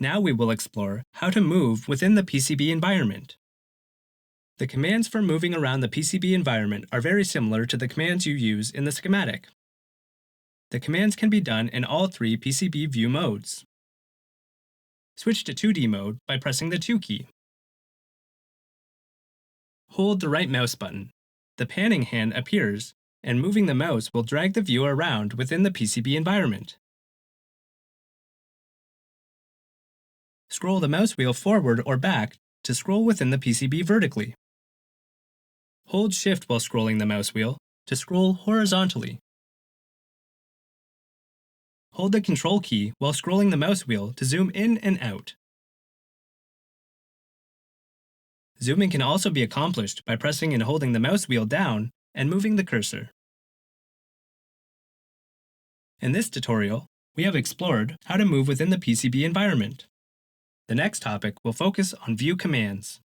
Now we will explore how to move within the PCB environment. The commands for moving around the PCB environment are very similar to the commands you use in the schematic. The commands can be done in all three PCB view modes. Switch to 2D mode by pressing the 2 key. Hold the right mouse button. The panning hand appears, and moving the mouse will drag the view around within the PCB environment. Scroll the mouse wheel forward or back to scroll within the PCB vertically. Hold Shift while scrolling the mouse wheel to scroll horizontally. Hold the Control key while scrolling the mouse wheel to zoom in and out. Zooming can also be accomplished by pressing and holding the mouse wheel down and moving the cursor. In this tutorial, we have explored how to move within the PCB environment. The next topic will focus on view commands.